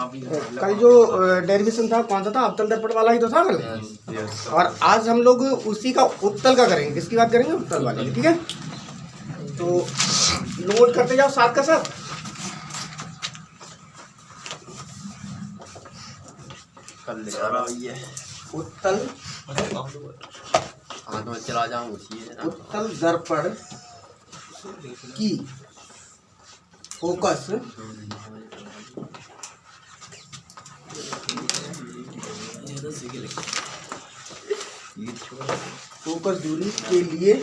कल जो डेरिवेशन था कौन सा था, अवतल दर्पण वाला ही तो था कल। और आज हम लोग उसी का उत्तल का करेंगे। किसकी बात करेंगे? उत्तल वाले की। ठीक है, तो नोट करते जाओ साथ का साथ। उत्तल चला जाऊँ उत्तल दर्पण की फोकस दूरी के लिए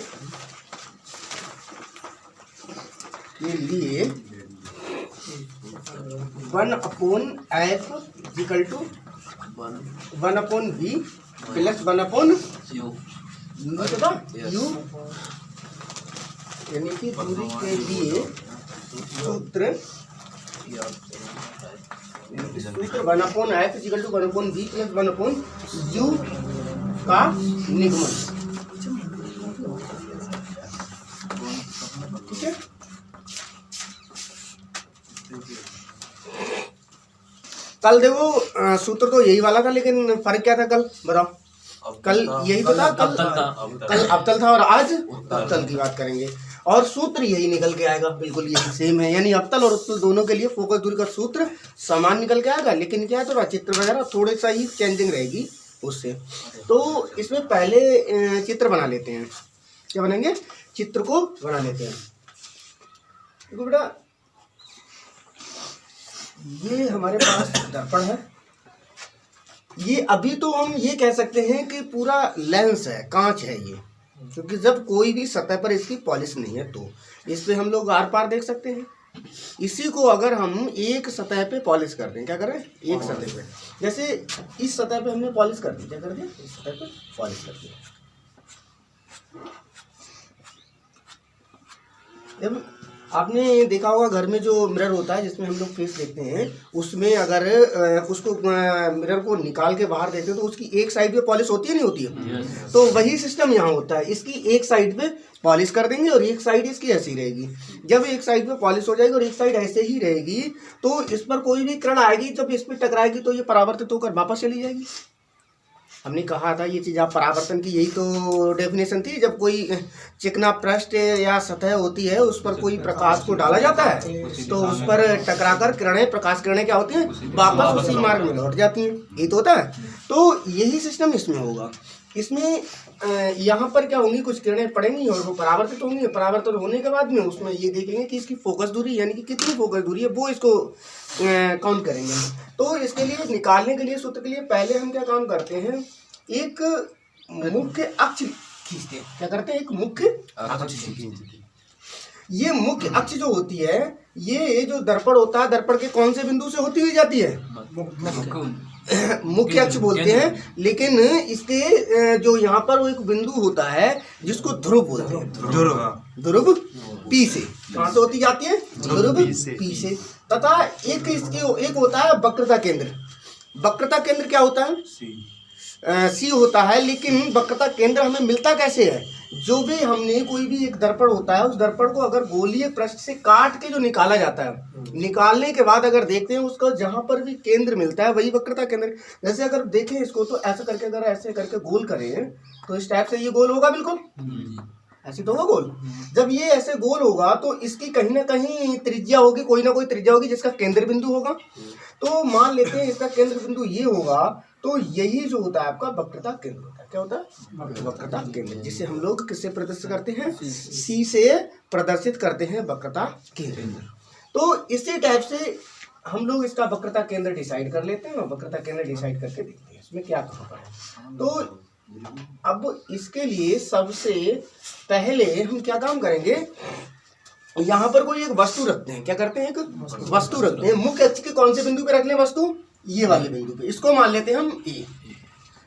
1/f equal to 1/v plus 1/u you, यानी कि दूरी के लिए सूत्र 1/f equal to 1/v plus 1/u का निगमन। ठीक है, कल देखो सूत्र तो यही वाला था, लेकिन फर्क क्या था कल बताओ? कल यही तो था, कल अवतल था और आज उत्तल की बात करेंगे और सूत्र यही निकल के आएगा, बिल्कुल यही सेम है। यानी अवतल और उत्तल दोनों के लिए फोकस दूरी का सूत्र समान निकल के आएगा, लेकिन क्या है थोड़ा चित्र वगैरह थोड़े सा ही चेंजिंग रहेगी उससे। तो इसमें पहले चित्र बना लेते हैं। क्या बनाएंगे? चित्र को बना लेते हैं। देखो बेटा, ये हमारे पास दर्पण है। ये अभी तो हम ये कह सकते हैं कि पूरा लेंस है, कांच है ये, क्योंकि जब कोई भी सतह पर इसकी पॉलिश नहीं है तो इस पे हम लोग आर पार देख सकते हैं। इसी को अगर हम एक सतह पे पॉलिश कर दें, क्या करें? एक सतह पे, जैसे इस सतह पे हमने पॉलिश कर दी, क्या कर दिया? इस सतह पे पॉलिश कर दिया। जब आपने देखा होगा घर में जो मिरर होता है जिसमें हम लोग फेस देखते हैं, उसमें अगर उसको मिरर को निकाल के बाहर देखते हैं तो उसकी एक साइड पे पॉलिश होती है, नहीं होती है? तो वही सिस्टम यहाँ होता है। इसकी एक साइड पे पॉलिश कर देंगे और एक साइड इसकी ऐसी रहेगी। जब एक साइड पे पॉलिश हो जाएगी और एक साइड ऐसे ही रहेगी तो इस पर कोई भी किरण आएगी, जब इस पर टकराएगी तो ये परावर्तित होकर वापस चली जाएगी। हमने कहा था ये चीज़, आप परावर्तन की यही तो डेफिनेशन थी। जब कोई चिकना पृष्ठ या सतह होती है उस पर कोई प्रकाश को डाला जाता है तो उस पर टकराकर किरणें, प्रकाश किरणें क्या होती हैं? वापस उसी मार्ग में लौट जाती हैं। यही तो होता है। तो यही सिस्टम इसमें होगा। इसमें यहाँ पर क्या होंगी, कुछ किरणें पड़ेंगी और वो परावर्तित होंगी। परावर्तित होने के बाद में उसमें ये देखेंगे कि इसकी फोकस दूरी, यानी कि कितनी फोकस दूरी है, वो इसको काउंट करेंगे। तो इसके लिए निकालने के लिए, सूत्र के लिए पहले हम क्या काम करते हैं? एक मुख्य अक्ष खींचते हैं। क्या करते हैं? एक मुख्य अक्ष खींचते हैं। ये मुख्य अक्ष जो होती है, ये जो दर्पण होता है, दर्पण के कौन से बिंदु से होती हुई जाती है? मुख्य अक्ष बोलते हैं, लेकिन इसके जो यहाँ पर वो एक बिंदु होता है जिसको ध्रुव बोलते हैं। ध्रुव पी से कहाँ से होती जाती है? ध्रुव पी से। तथा एक इसके एक होता है वक्रता केंद्र। वक्रता केंद्र क्या होता है? सी होता है। लेकिन वक्रता केंद्र हमें मिलता कैसे है? जो भी हमने कोई भी एक दर्पण होता है, उस दर्पण को अगर गोलीय पृष्ठ से काट के जो निकाला जाता है, निकालने के बाद अगर देखते हैं उसका जहां पर भी केंद्र मिलता है वही वक्रता केंद्र। जैसे अगर देखें इसको तो ऐसा करके, अगर ऐसे करके गोल करें तो इस टाइप से ये गोल होगा, बिल्कुल ऐसे तो होगा गोल। जब ये ऐसे गोल होगा तो इसकी कहीं ना कहीं त्रिज्या होगी, कोई ना कोई त्रिज्या होगी जिसका केंद्र बिंदु होगा। तो मान लेते हैं इसका केंद्र बिंदु ये होगा, तो यही जो होता है आपका वक्रता केंद्र होता है। क्या होता है? वक्रता केंद्र, जिसे हम लोग किससे प्रदर्शित करते हैं? सी से प्रदर्शित करते हैं वक्रता केंद्र। तो इसी टाइप से हम लोग इसका वक्रता केंद्र डिसाइड कर लेते हैं और वक्रता केंद्र डिसाइड करके देखते हैं इसमें क्या होगा। तो अब इसके लिए सबसे पहले हम क्या काम करेंगे? यहाँ पर कोई एक वस्तु रखते हैं। क्या करते हैं? एक वस्तु रखते हैं। मुख्य अक्ष के कौन से बिंदु पे रख लें वस्तु? ये वाले बिंदु पे। इसको मान लेते हैं हम ए।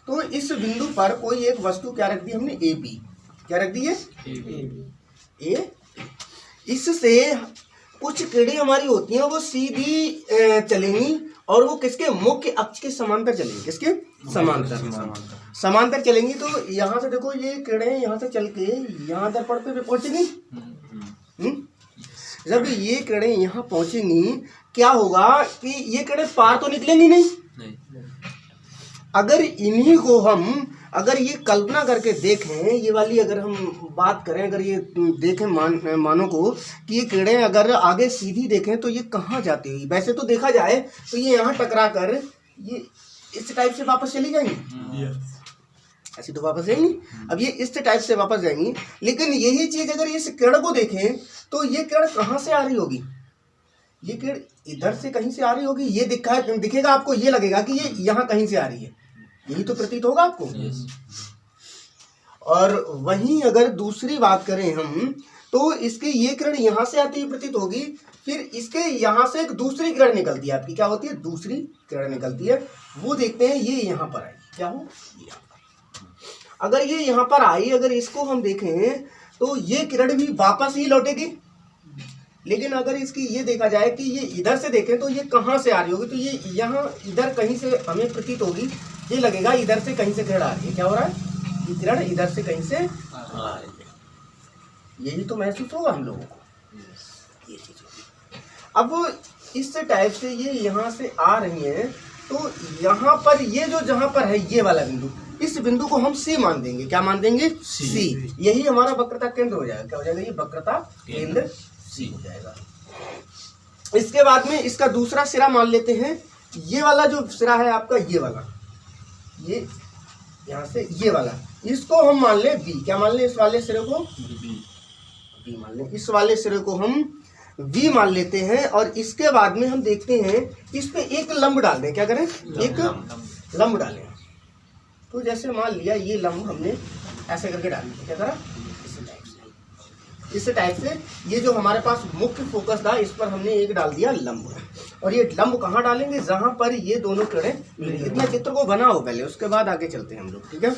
तो इस बिंदु पर कोई एक वस्तु क्या रख दी हमने? A B. क्या रख दी है? ए। इससे कुछ किरणें हमारी होती हैं वो सीधी चलेंगी और वो किसके? मुख्य अक्ष के समांतर चलेंगी। किसके? समांतर चलेंगी। तो यहाँ से देखो ये किरणें यहाँ से चल के यहाँ दर्पण पे पहुंचेंगी। जब ये किरणें यहाँ पहुंचेंगी क्या होगा कि ये किरणें पार तो निकलेंगी नहीं। अगर इन्हीं को हम अगर ये कल्पना करके देखें, ये वाली अगर हम बात करें, अगर ये देखें मानो को कि ये किरणें अगर आगे सीधी देखें तो ये कहाँ जाती हुई, वैसे तो देखा जाए तो ये यहाँ टकरा कर ये इस टाइप से वापस चली जाएंगी, ऐसी तो वापस जाएंगी। अब ये इस टाइप से वापस जाएंगी, लेकिन यही चीज अगर इस किरण को देखें तो ये किरण कहाँ से आ रही होगी, ये किरण इधर से कहीं से आ रही होगी। ये दिखेगा आपको, ये लगेगा कि ये यहाँ कहीं से आ रही है, यही तो प्रतीत होगा आपको। और वहीं अगर दूसरी बात करें हम तो इसकी ये किरण यहाँ से आती हुई प्रतीत होगी, फिर इसके यहाँ से एक दूसरी किरण निकलती है आपकी, क्या होती है, दूसरी किरण निकलती है। वो देखते हैं ये यहाँ पर आई, क्या हो, अगर ये यहाँ पर आई, अगर इसको हम देखें तो ये किरण भी वापस ही लौटेगी। लेकिन अगर इसकी ये देखा जाए कि ये इधर से देखें तो ये कहाँ से आ रही होगी, तो ये यहाँ इधर कहीं से हमें प्रतीत होगी, ये लगेगा इधर से कहीं से किरण आ रही है। क्या हो रहा है, ये किरण इधर से कहीं से आ रही है, यही तो महसूस होगा हम लोगों को, ये चीज होगी। अब इस टाइप से ये यहाँ से आ रही है, तो यहाँ पर ये जो जहाँ पर है ये वाला बिंदु, इस बिंदु को हम सी मान देंगे। क्या मान देंगे, सी। यही हमारा वक्रता केंद्र हो जाएगा। क्या हो जाएगा, ये वक्रता केंद्र सी हो जाएगा। इसके बाद में इसका दूसरा सिरा मान लेते हैं, ये वाला जो सिरा है आपका, ये वाला, ये यहाँ से ये वाला, इसको हम मान लें बी। क्या मान लें, इस वाले सिरे को बी मान लें, इस वाले सिरे को हम वी मान लेते हैं। और इसके बाद में हम देखते हैं इस पे एक लंब डाल दें। क्या करें, एक लंब डालें। तो जैसे मान लिया ये लंब हमने ऐसे करके डाल दिया, क्या करा, इस टाइप से ये जो हमारे पास मुख्य फोकस था, इस पर हमने एक डाल दिया लंब। और ये लंब कहाँ डालेंगे, जहां पर ये दोनों किरणें मिलेंगी। इतना चित्र को बनाओ पहले, उसके बाद आगे चलते हैं हम लोग, ठीक है।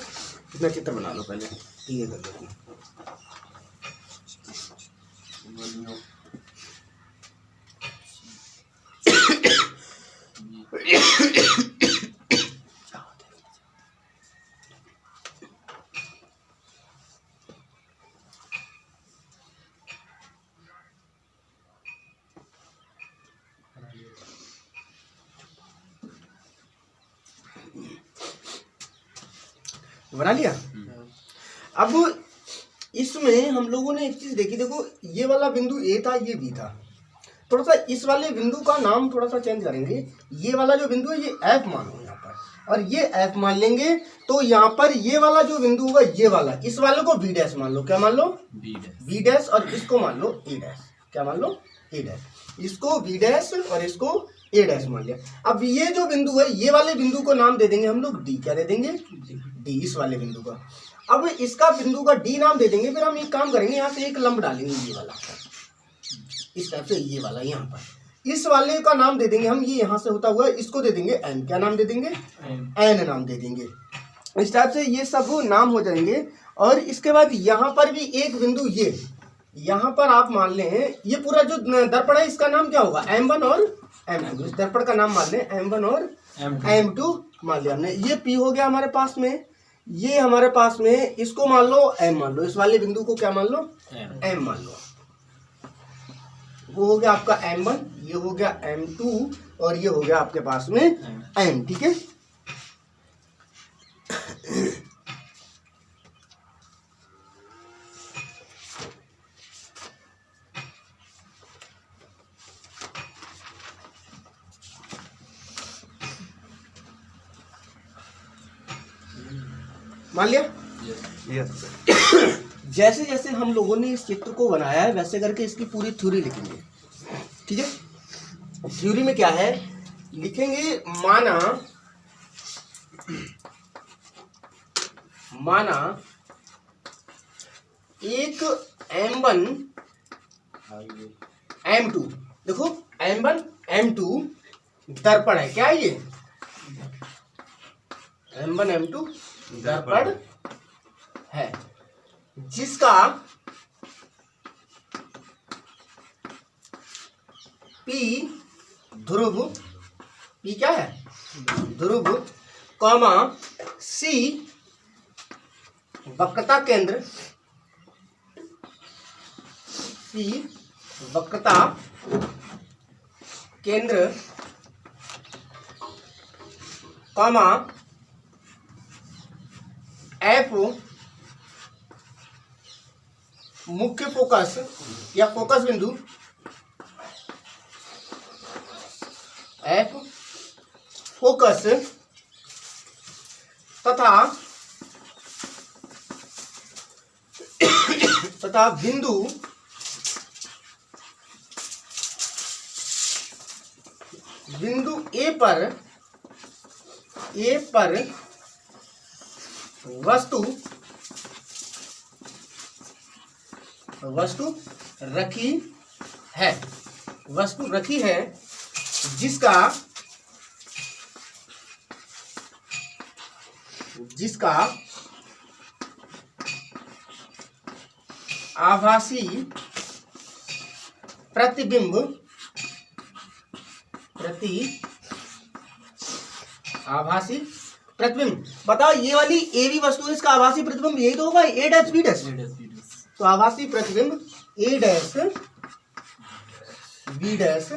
इतना चित्र बना लो पहले, ये कर लो। बना लिया। अब इसमें हम लोगों ने एक चीज देखी, देखो ये वाला बिंदु ए था, ये बी था। थोड़ा सा इस वाले बिंदु का नाम थोड़ा सा चेंज करेंगे। ये वाला जो बिंदु है ये एफ मानो यहाँ पर, और ये एफ मान लेंगे। तो यहाँ पर ये वाला जो बिंदु होगा, ये वाला, इस वाले को बी डैश मान लो। क्या मान लो, बी डैश। और इसको मान लो ए डैश। क्या मान लो, ए डैश। इसको बी डैश और इसको ए डैश मान लिया। अब ये जो बिंदु है, ये वाले बिंदु को नाम दे देंगे हम लोग डी। क्या दे देंगे, डी, इस वाले बिंदु का। अब इसका बिंदु का डी नाम दे देंगे। फिर हम एक काम करेंगे, यहाँ से एक लंब डालेंगे, ये वाला, इस टाइप से, ये वाला यहाँ पर। इस वाले का नाम दे देंगे हम, ये यहाँ से होता हुआ, इसको दे देंगे एन। क्या नाम दे देंगे, एन नाम दे देंगे। इस टाइप से ये सब नाम हो जाएंगे। और इसके बाद यहाँ पर भी एक बिंदु, ये यहाँ पर आप मान लें, ये पूरा जो दर्पण है इसका नाम क्या होगा, M1 और M2। इस दर्पण का नाम मान लें M1 और M2 मान लिया हमने। ये P हो गया हमारे पास में, ये हमारे पास में, इसको मान लो M मान लो, इस वाले बिंदु को क्या मान लो, M मान लो। वो हो गया आपका M1, ये हो गया M2 और ये हो गया आपके पास में M। ठीक है। मान लिया। यस। जैसे जैसे हम लोगों ने इस चित्र को बनाया है, वैसे करके इसकी पूरी थ्योरी लिखेंगे। ठीक है। थ्योरी में क्या है, लिखेंगे, माना एक M1 M2, देखो M1 M2 दर्पण है। क्या है ये, M1 M2 दर्पण है, जिसका P ध्रुव, P क्या है, ध्रुव, कॉमा C वक्रता केंद्र, C वक्रता केंद्र कॉमा एफ मुख्य फोकस या फोकस बिंदु, एफ फोकस तथा बिंदु ए पर वस्तु रखी है जिसका आभासी प्रतिबिंब बताओ, ये वाली ए बी वस्तु है, इसका आभासी प्रतिबिंब यही तो होगा, ए डैश बी डैश। तो आभासी प्रतिबिंब ए डैश बी डैश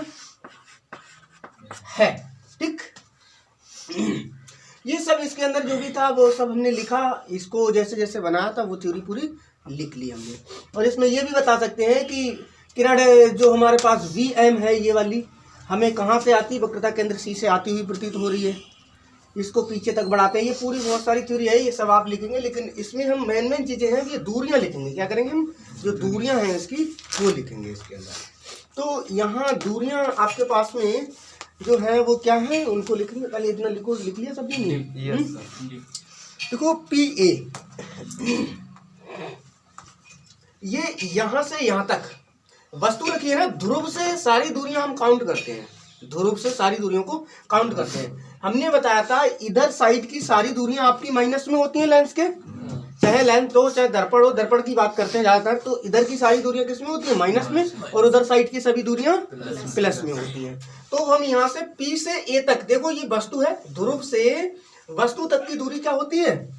है, ठीक। ये सब इसके अंदर जो भी था वो सब हमने लिखा, इसको जैसे जैसे बनाया था वो थ्योरी पूरी लिख ली हमने। और इसमें ये भी बता सकते हैं कि किरण जो हमारे पास वी एम है, ये वाली हमें कहाँ से आती है, वक्रता केंद्र सी से आती हुई प्रतीत हो रही है। इसको पीछे तक बढ़ाते हैं, ये पूरी बहुत सारी थ्योरी है, ये सब आप लिखेंगे। लेकिन इसमें हम मेन चीज़ें हैं, ये दूरियां लिखेंगे। क्या करेंगे हम, जो दूरियां हैं इसकी वो लिखेंगे इसके अंदर। तो यहाँ दूरियां आपके पास में जो है वो क्या है, उनको लिखेंगे। पहले इतना लिख लिया सब ने। देखो पी ए, ये यहाँ से यहाँ तक वस्तु रखी है ना, ध्रुव से सारी दूरियां हम काउंट करते हैं, ध्रुव से सारी दूरियों को काउंट करते हैं। हमने बताया था इधर साइड की सारी दूरियां आपकी माइनस में होती हैं लेंस के, चाहे लेंस हो चाहे दर्पण हो। दर्पण की बात करते हैं ज्यादातर, तो इधर की सारी दूरियां किस में होती हैं, माइनस में, और उधर साइड की सभी दूरियां प्लस में होती हैं। तो हम यहाँ से P से A तक, देखो ये वस्तु है, ध्रुव से वस्तु तक की दूरी क्या होती है,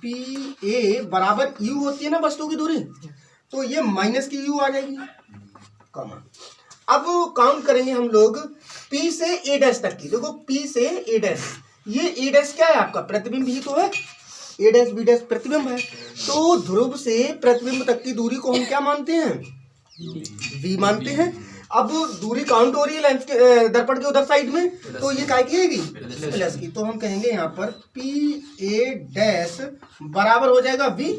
PA बराबर U होती है ना वस्तु की दूरी, तो ये माइनस की U आ जाएगी, कॉमा। अब काउंट करेंगे हम लोग P से A डैश तक की। देखो P से A डैश, ये A डैश क्या है आपका, प्रतिबिंब ही तो है, A डैश B डैश प्रतिबिंब है। तो ध्रुव से प्रतिबिंब तक की दूरी को हम क्या मानते हैं, V मानते हैं। अब दूरी काउंट हो रही है लेंस के दर्पण के उधर साइड में, तो ये क्या की प्लस की, तो हम कहेंगे यहाँ पर PA डैश बराबर हो जाएगा V।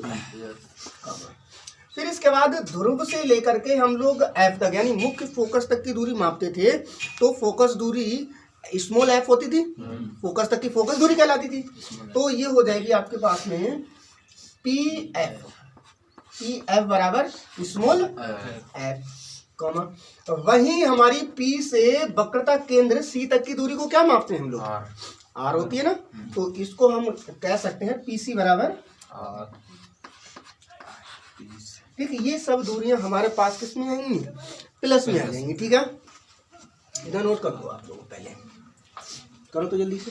फिर इसके बाद ध्रुव से लेकर के हम लोग F तक यानी मुख्य फोकस तक की दूरी मापते थे, तो फोकस दूरी स्मॉल f होती थी, फोकस तक की फोकस दूरी कहलाती थी। तो ये हो जाएगी आपके पास में PF बराबर स्मॉल f, कॉमा। वहीं हमारी P से वक्रता केंद्र C तक की दूरी को क्या मापते हैं हम लोग, R होती है ना, तो इसको हम कह सकते हैं PC बराबर R। ठीक है, ये सब दूरियां हमारे पास किस में आएंगी, प्लस में आ जाएंगी, ठीक है। इधर नोट कर दो आप लोग, पहले करो तो जल्दी से।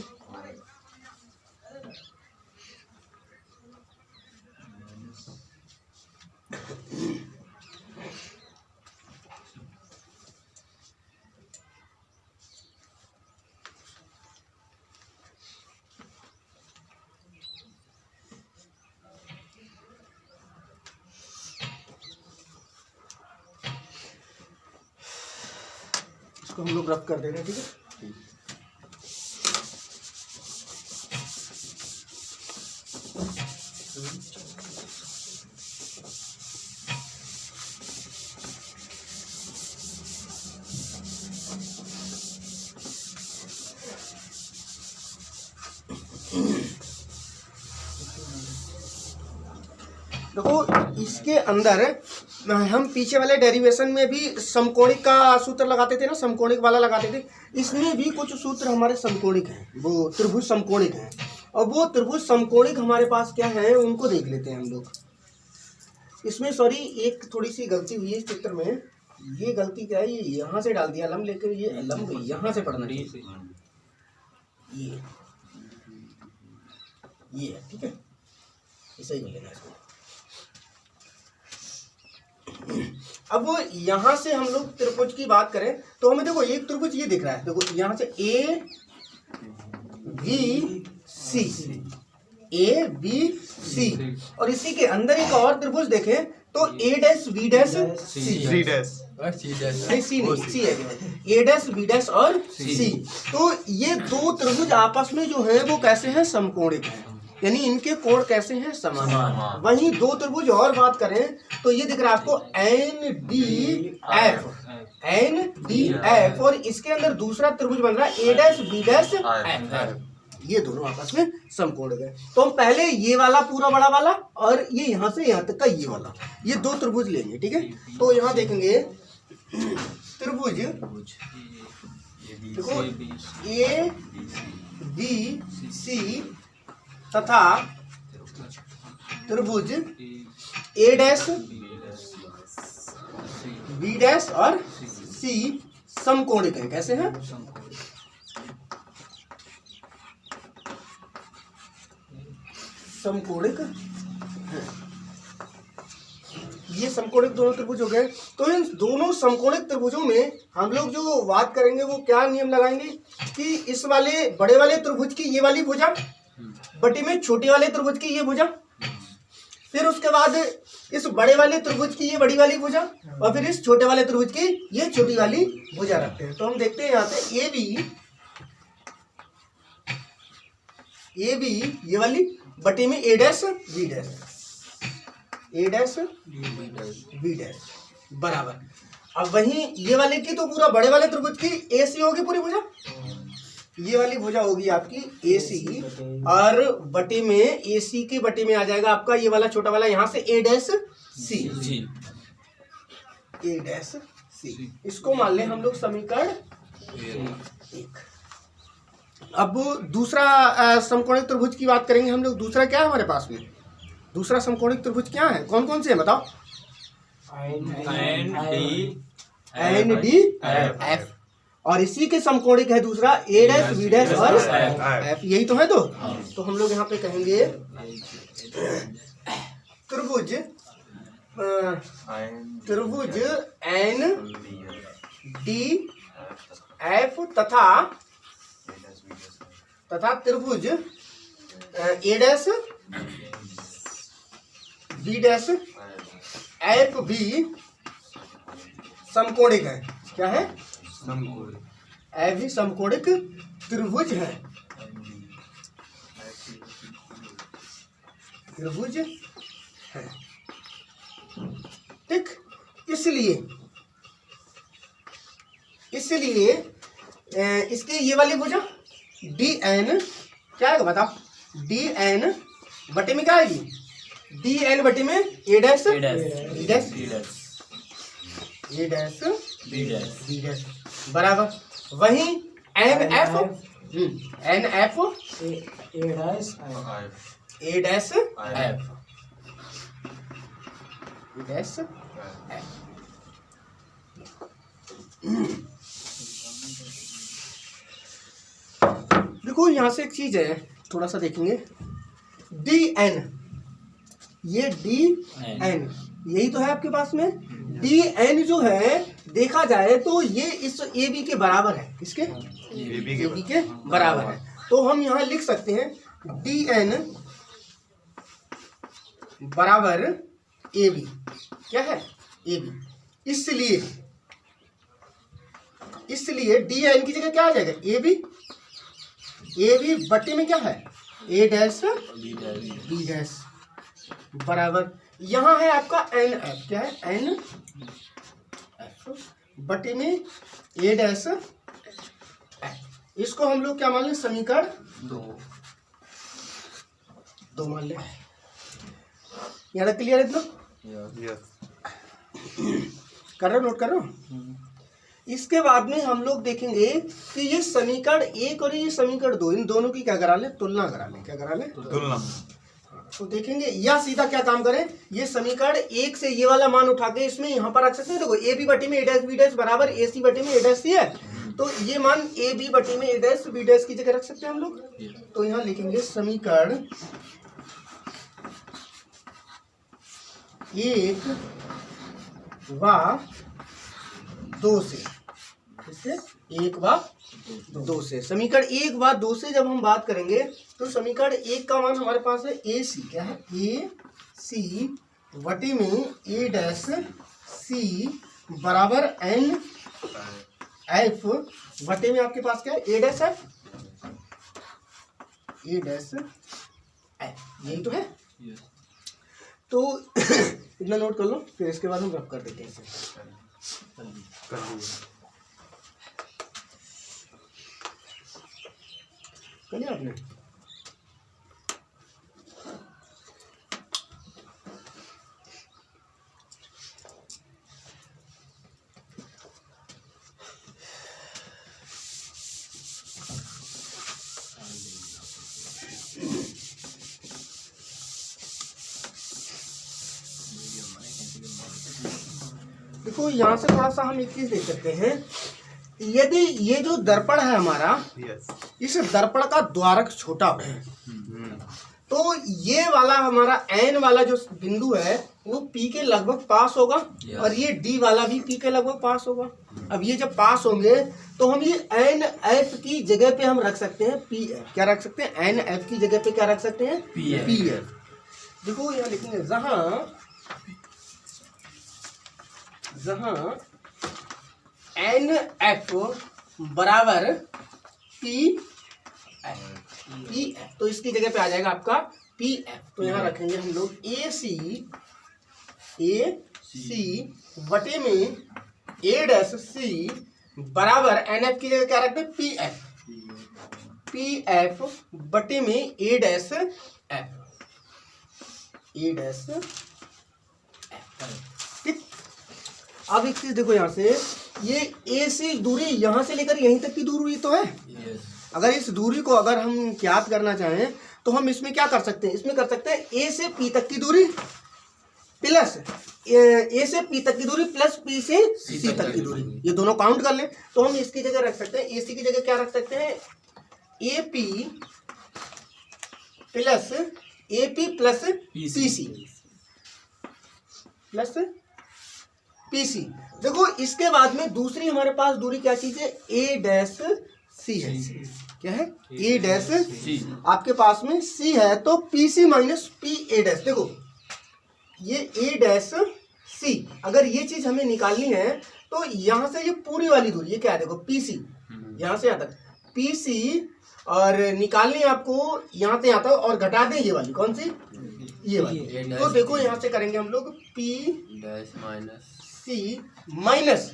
इसको हम लोग रफ कर दे रहे हैं, ठीक है। देखो इसके अंदर हम पीछे वाले डेरिवेशन में भी समकोणिक का सूत्र लगाते थे ना, समकोणिक वाला लगाते थे। इसमें भी कुछ सूत्र हमारे समकोणिक हैं, वो त्रिभुज समकोणिक हैं। और वो त्रिभुज समकोणिक हमारे पास क्या है उनको देख लेते हैं हम लोग। इसमें सॉरी एक थोड़ी सी गलती हुई है इस चित्र में। ये गलती क्या है, ये यहाँ से डाल दिया लंब, लेकिन ये लंब यहाँ से पढ़ना चाहिए, ये है, ठीक है, इसे ही लेना है इसको। अब यहाँ से हम लोग त्रिभुज की बात करें तो हमें देखो एक त्रिभुज ये दिख रहा है, देखो यहाँ से ए बी सी और इसी के अंदर एक और त्रिभुज देखें तो A dash B dash C dash नहीं सी नहीं सी है, ए डैश बी डैश और सी। तो ये दो त्रिभुज आपस में जो है वो कैसे हैं, समकोणिक हैं, यानी इनके कोण कैसे हैं, समान। वहीं दो त्रिभुज और बात करें तो ये दिख रहा है आपको एन डी एफ और इसके अंदर दूसरा त्रिभुज बन रहा है ए डैश बी डैश एफ। ये दोनों आपस में समकोणिक है। तो हम पहले ये वाला पूरा बड़ा वाला और ये यहाँ से यहाँ तक का ये वाला, ये दो त्रिभुज लेंगे, ठीक है। तो यहाँ देखेंगे त्रिभुज देखो ए बी सी तथा त्रिभुज ए डैश बी डैश और सी समकोणिक है। कैसे हैं, समकोणिक है। ये समकोणिक दोनों त्रिभुज हो गए। तो इन दोनों समकोणिक त्रिभुजों में हम लोग जो बात करेंगे वो क्या नियम लगाएंगे कि इस वाले बड़े वाले त्रिभुज की ये वाली भुजा बटी में छोटे वाले त्रिभुज की ये भुजा, फिर उसके बाद इस बड़े वाले त्रिभुज की ये बड़ी वाली भुजा और फिर इस छोटे वाले त्रिभुज की ये छोटी वाली भुजा रखते हैं। तो हम देखते हैं यहाँ से ए बी ये वाली बटी में ए डैश बी डैश बराबर। अब वहीं ये वाले की तो पूरा बड़े वाले त्रिभुज की ए सी होगी पूरी भुजा, ये वाली भुजा होगी आपकी ए सी और बटे में ए सी के बटे में आ जाएगा आपका ये वाला छोटा वाला यहाँ से ए डैश सी। इसको मान लें हम लोग समीकरण 1। अब दूसरा समकोणिक त्रिभुज की बात करेंगे हम लोग। दूसरा क्या है हमारे पास में, दूसरा समकोणिक त्रिभुज क्या है, कौन कौन से है बताओ। एन डी एफ और इसी के समकोणिक है दूसरा ए डैश बी डैश और एफ। यही तो है। तो हम लोग यहाँ पे कहेंगे त्रिभुज एन डी एफ तथा त्रिभुज ए डैश बी डैश एफ भी समकोणिक है। क्या है, एफ भी समकोणिक त्रिभुज है, ठीक। इसलिए इसके ये वाली भुजा डी एन क्या है बताओ, डी एन बटे में क्या आएगी, डी एन बटे में ए डैश बी डैश बराबर। वहीं N F A dash F देखो यहाँ से एक चीज है, थोड़ा सा देखेंगे। डी एन, ये डी एन यही तो है आपके पास में। डी एन जो है देखा जाए तो ये इस ए बी के बराबर है, किसके, ए बी के बराबर है। तो हम यहाँ लिख सकते हैं डी एन बराबर ए बी। क्या है, ए बी। इसलिए डी एन की जगह क्या आ जाएगा, ए बी बटे में क्या है, ए डैश बी डैश बराबर। यहाँ है आपका एन एफ। क्या है, एन एफ बटे में ए डैश एफ। इसको हम लोग क्या मान लें, समीकरण 2 मान लें। यहाँ तक क्लियर है इतना? कर रहे हो, नोट कर रहे हो? इसके बाद में हम लोग देखेंगे कि ये समीकरण 1 और ये समीकरण 2, इन दोनों की क्या करा लें, तुलना करा लें। क्या करा लें, तुलना। तो देखेंगे या सीधा क्या काम करें, ये समीकरण 1 से ये वाला मान उठा के इसमें यहाँ पर रख सकते हैं। देखो ए बी बटी में ए डैश बी डैश बराबर ए सी बटी में ए डैश सी है, तो ये मान ए बी बटी में ए डैश बी डैश की जगह रख सकते हैं हम लोग। तो यहाँ लिखेंगे समीकरण 1 व 2 से, इससे 1 व 2 से। समीकरण 1 व 2 से जब हम बात करेंगे तो समीकरण 1 का मान हमारे पास है ए सी, क्या है, ए सी वटी में ए डैश सी बराबर एन एफ वटे में आपके पास क्या है, ए dash F, A dash F, यही तो है। तो इतना नोट कर लो, फिर इसके बाद हम रब कर देते हैं इसे। कर लिया आपने? देखो यहाँ से थोड़ा सा हम एक चीज देख सकते हैं, यदि ये जो दर्पण है हमारा, इस दर्पण का द्वारक छोटा हो तो ये वाला हमारा एन वाला जो बिंदु है वो पी के लगभग पास होगा, और ये डी वाला भी पी के लगभग पास होगा। अब ये जब पास होंगे तो हम ये एन एफ की जगह पे हम रख सकते हैं पी एफ। क्या रख सकते हैं, एन एफ की जगह पे क्या रख सकते हैं, पी एफ। देखो यहाँ लिखेंगे, जहां एन एफ बराबर पी एफ, तो इसकी जगह पे आ जाएगा आपका पी एफ। तो यहाँ रखेंगे हम लोग ए सी बटे में ए डैश सी बराबर एन एफ की जगह क्या रखते हैं, पी एफ बटे में ए डैश एफ, ठीक। अब एक चीज देखो, यहाँ से ये ए से दूरी यहाँ से लेकर यहीं तक की दूरी तो है। अगर इस दूरी को अगर हम ज्ञात करना चाहें तो हम इसमें क्या कर सकते हैं, इसमें कर सकते हैं ए से पी तक की दूरी प्लस ए से पी तक की दूरी प्लस पी से सी तक की दूरी, ये दोनों काउंट कर लें तो हम इसकी जगह रख सकते हैं, ए सी की जगह क्या रख सकते हैं, A P plus P C plus P C. देखो इसके बाद में दूसरी हमारे पास दूरी क्या चीज है, ए डैश सी है। क्या है, ए डैश सी। आपके पास में सी है तो P C minus P A dash. देखो ये ए डैश सी, अगर ये चीज हमें निकालनी है तो यहाँ से ये पूरी वाली दूरी, ये क्या है, देखो पी सी, यहाँ से यहाँ तक पी सी, और निकालनी है आपको यहाँ से यहाँ तक, और घटा दें ये वाली, कौन सी, ये वाली। तो देखो यहाँ से करेंगे हम लोग P dash minus C minus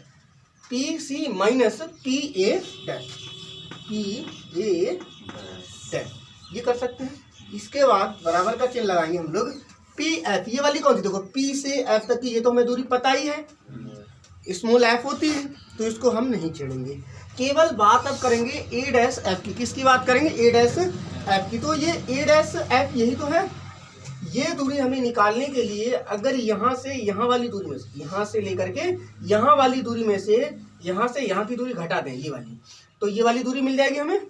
P C minus P A dash, ये कर सकते हैं। इसके बाद बराबर का चिन्ह लगाएंगे हम लोग, पी एफ, ये वाली कौन सी, देखो पी से एफ तक की ये तो हमें दूरी पता ही है, स्मॉल एफ होती है, तो इसको हम नहीं छेड़ेंगे। केवल बात अब करेंगे ए डैश एफ की। किसकी बात करेंगे, ए डैश एफ की। तो ये ए डैश एफ यही तो है। ये दूरी हमें निकालने के लिए अगर यहाँ से यहाँ वाली दूरी में से, यहाँ से लेकर के यहाँ वाली दूरी में से, यहाँ से यहाँ की दूरी घटा दें, ये वाली, तो ये वाली दूरी मिल जाएगी हमें।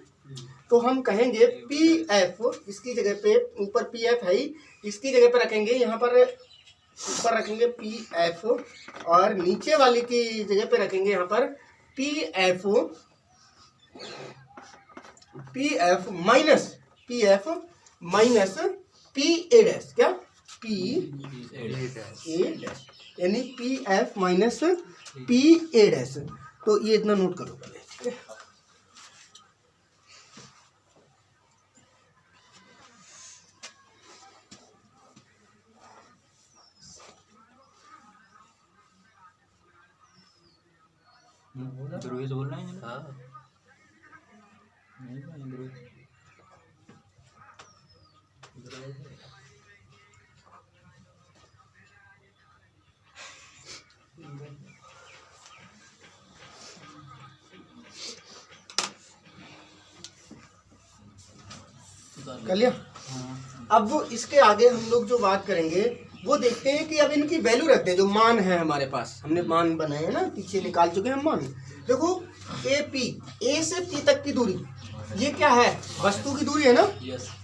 तो हम कहेंगे पी एफ, इसकी जगह पे ऊपर पी एफ है ही, इसकी जगह पे रखेंगे, यहाँ पर ऊपर रखेंगे पी एफ, और नीचे वाली की जगह पे रखेंगे यहाँ पर P F minus P A dash, क्या, पी ए डैश, यानी P F minus P A dash. तो ये इतना नोट करो पहले, ठीक है। बोलना है ना, हाँ कर लिया। अब इसके आगे हम लोग जो बात करेंगे वो देखते हैं कि अब इनकी वैल्यू रखते हैं, जो मान है हमारे पास, हमने मान बनाए हैं ना, पीछे निकाल चुके हैं हम मान। देखो ए पी, ए से पी तक की दूरी, ये क्या है, वस्तु की दूरी है ना,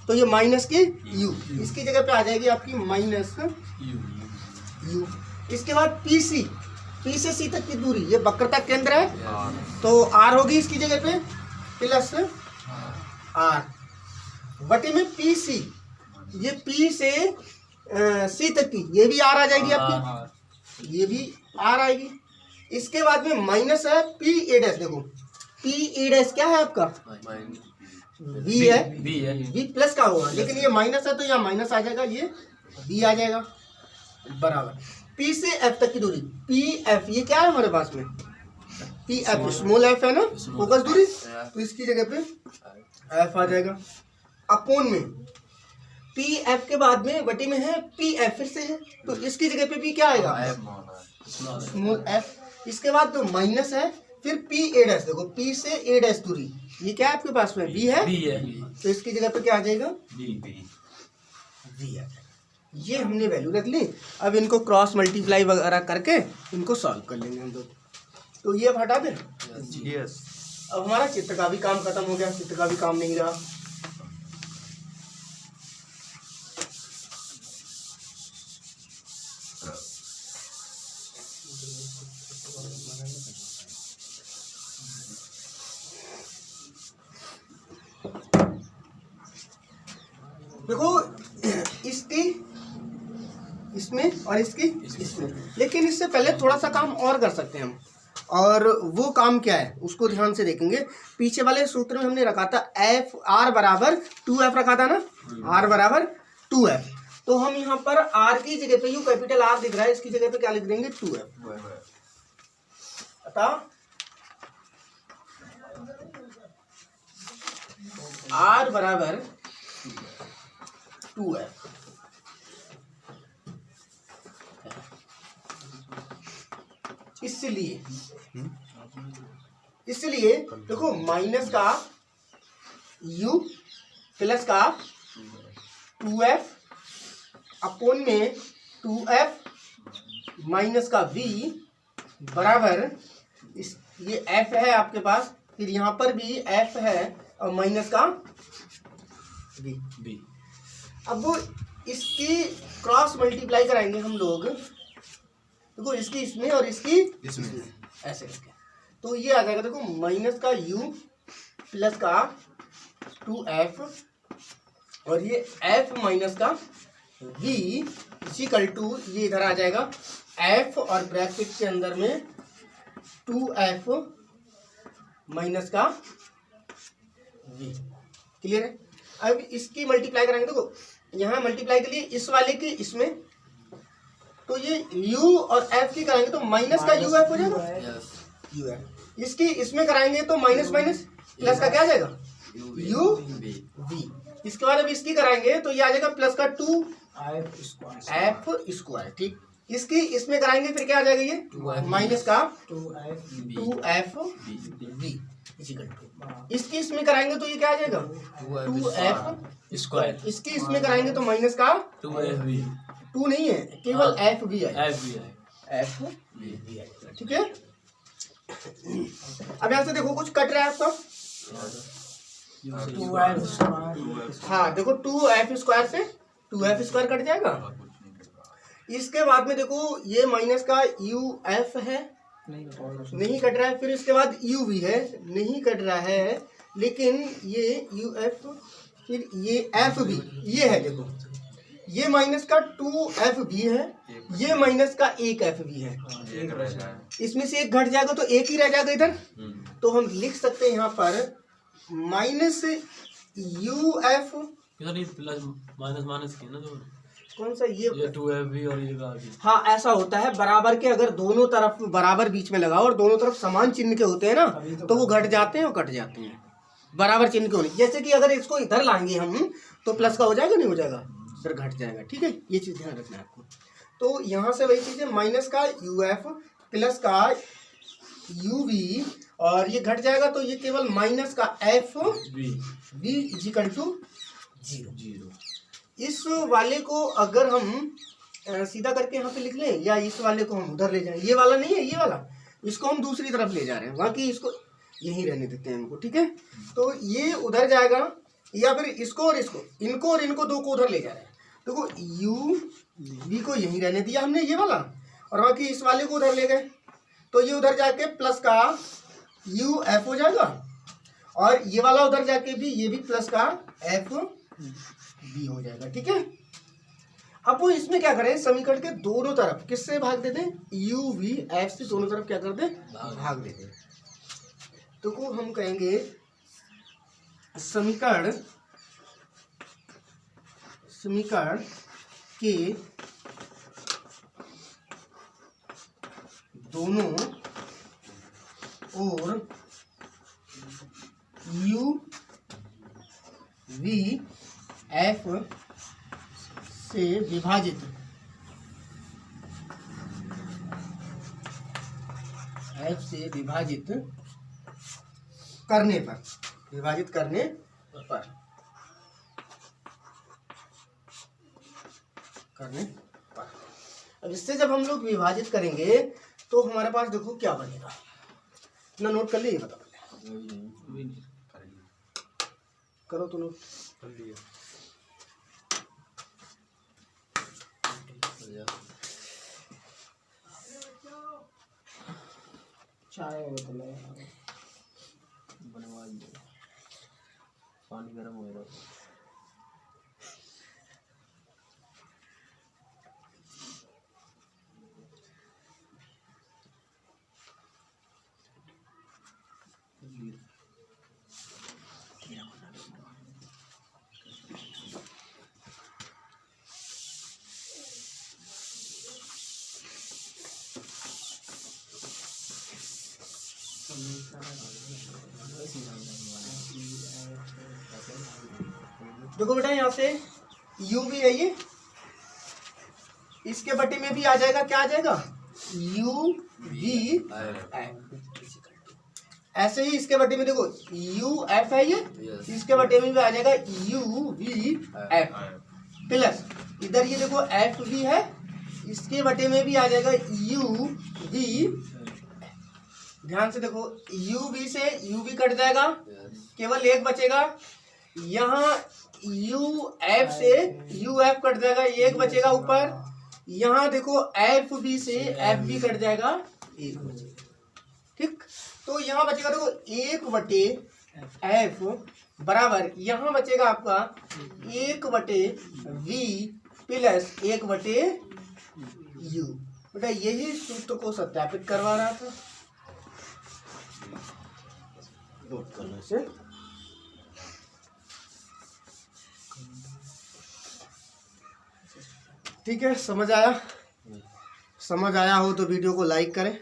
तो ये माइनस की यू, इसकी जगह पे आ जाएगी आपकी माइनस यू। इसके बाद पी सी, P से C तक की दूरी, ये वक्रता केंद्र है तो R होगी इसकी जगह पे प्लस R बटे में PC, ये P से C तक की ये भी R आ जाएगी आपकी, ये भी R आएगी। इसके बाद में माइनस है PA डैश, देखो PA डैश क्या है आपका B है, B प्लस का होगा लेकिन ये माइनस है तो यहाँ माइनस आ जाएगा, ये B आ जाएगा बराबर P से F तक की दूरी PF, ये क्या है हमारे पास में PF स्मॉल f है ना फोकस दूरी, तो इसकी जगह पे F आ जाएगा अपोन में PF के बाद में बटी में है PF फिर से है तो इसकी जगह पे भी क्या आएगा स्मॉल f। इसके बाद तो माइनस है फिर PA डैश, देखो P से A डैश दूरी, ये क्या है आपके पास में B है, तो इसकी जगह पे क्या आ जाएगा V। ये हमने वैल्यू रख ली। अब इनको क्रॉस मल्टीप्लाई वगैरह करके इनको सॉल्व कर लेंगे हम लोग, तो ये अब हटा दें। अब हमारा चित्र का भी काम खत्म हो गया, चित्र का भी काम नहीं रहा। देखो इसकी इसमें और इसकी इसमें, लेकिन इससे पहले थोड़ा सा काम और कर सकते हैं हम, और वो काम क्या है उसको ध्यान से देखेंगे। पीछे वाले सूत्र में हमने रखा था एफ आर बराबर 2f रखा था ना, r बराबर 2f, तो हम यहाँ पर r की जगह पे, यू कैपिटल R दिख रहा है, इसकी जगह पे क्या लिख देंगे 2f। अतः r बराबर 2f, इसलिए देखो माइनस का u प्लस का 2f अपोन में 2f माइनस का v बराबर इस, ये f है आपके पास, फिर यहाँ पर भी f है और माइनस का v। अब वो इसकी क्रॉस मल्टीप्लाई कराएंगे हम लोग, देखो इसकी इसमें और इसकी इसमें ऐसे करके, तो ये आ जाएगा देखो माइनस का u प्लस का 2f और ये f माइनस का v इक्वल टू, ये इधर आ जाएगा f और ब्रैकेट के अंदर में 2f माइनस का v। क्लियर है। अब इसकी मल्टीप्लाई कराएंगे, देखो यहाँ मल्टीप्लाई के लिए इस वाले की इसमें, तो ये u और f की कराएंगे तो माइनस का uf हो जाएगा uf, इसकी इसमें कराएंगे तो माइनस माइनस प्लस का क्या आ जाएगा u v। इसके बाद अब इसकी कराएंगे तो ये आ जाएगा प्लस का 2f स्क्वायर, ठीक। इसकी इसमें कराएंगे फिर क्या आ जाएगा ये माइनस का 2f v। इसकी इसमें कराएंगे तो ये क्या आ जाएगा 2f स्क्वायर, इसकी इसमें कराएंगे तो माइनस का 2 नहीं है केवल एफ भी है, एफ भी है, ठीक है। अब यहाँ से देखो कुछ कट रहा है आपका, हाँ देखो 2f स्क्वायर से 2f स्क्वायर कट जाएगा। इसके बाद में देखो ये माइनस का uf है, नहीं कट रहा है, फिर इसके बाद u भी है, नहीं कट रहा है, लेकिन ये uf फिर ये f भी, ये है देखो ये माइनस का 2f भी है, ये माइनस का 1f भी है, इसमें से एक घट जाएगा तो एक ही रह जाएगा इधर, तो हम लिख सकते हैं यहाँ पर minus uf plus minus minus की ना, तो कौन सा ये 2f भी और ये भी। हाँ ऐसा होता है, बराबर के अगर दोनों तरफ बराबर बीच में लगाओ और दोनों तरफ समान चिन्ह के होते हैं ना तो वो घट जाते हैं और कट जाते हैं, बराबर चिन्ह के होने। जैसे कि अगर इसको इधर लाएंगे हम तो प्लस का हो जाएगा, नहीं हो जाएगा सर घट जाएगा, ठीक है। ये चीज़ ध्यान रखना है आपको। तो यहाँ से वही चीज़ है माइनस का uf प्लस का uv और ये घट जाएगा तो ये केवल माइनस का f v इक्वल टू 0। इस वाले को अगर हम सीधा करके यहाँ पे लिख लें या इस वाले को हम उधर ले जाएं, ये वाला नहीं है, ये वाला इसको हम दूसरी तरफ ले जा रहे हैं, बाकी इसको यहीं रहने देते हैं हमको, ठीक है। तो ये उधर जाएगा या फिर इसको और इसको, इनको और इनको दो को उधर ले जा रहे हैं। देखो u v को यहीं रहने दिया हमने ये वाला, और बाकी इस वाले को उधर ले गए, तो ये उधर जाके प्लस का यू एफ हो जाएगा, और ये वाला उधर जाके भी ये भी प्लस का एफ बी हो जाएगा। ठीक है, अब वो इसमें क्या करें, समीकरण के दोनों तरफ किससे भाग देते हैं, यू वी एफ से दोनों तरफ क्या कर दे, भाग देते हैं। तो को हम कहेंगे समीकरण के दोनों और यू वी एफ से विभाजित करने पर अब इससे जब हम लोग विभाजित करेंगे तो हमारे पास देखो क्या बनेगा, ना नोट कर लिए, ये बता पहले करो तो नोट कर लिया। चाय बनवा दो, पानी गर्म हो रहा है। देखो बेटा यहाँ से u भी है, ये इसके बटे में भी आ जाएगा, क्या आ जाएगा, u v ऐसे ही इसके बटे में देखो u f है, ये इसके बटे में भी आ जाएगा u v f प्लस इधर ये देखो f v है, इसके बटे में भी आ जाएगा u v। ध्यान से देखो u v से u v कट जाएगा, केवल एक बचेगा, यहाँ u f से u f कट जाएगा, एक बचेगा ऊपर, यहाँ देखो f v से f v कट जाएगा, एक बचेगा। ठीक, तो यहाँ बचेगा देखो एक बटे f बराबर यहाँ बचेगा आपका एक बटे v प्लस एक बटे u। बेटा यही सूत्र को सत्यापित करवा रहा था, नोट करने से। ठीक है, समझ आया हो तो वीडियो को लाइक करें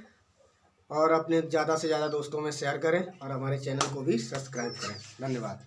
और अपने ज़्यादा से ज़्यादा दोस्तों में शेयर करें और हमारे चैनल को भी सब्सक्राइब करें। धन्यवाद।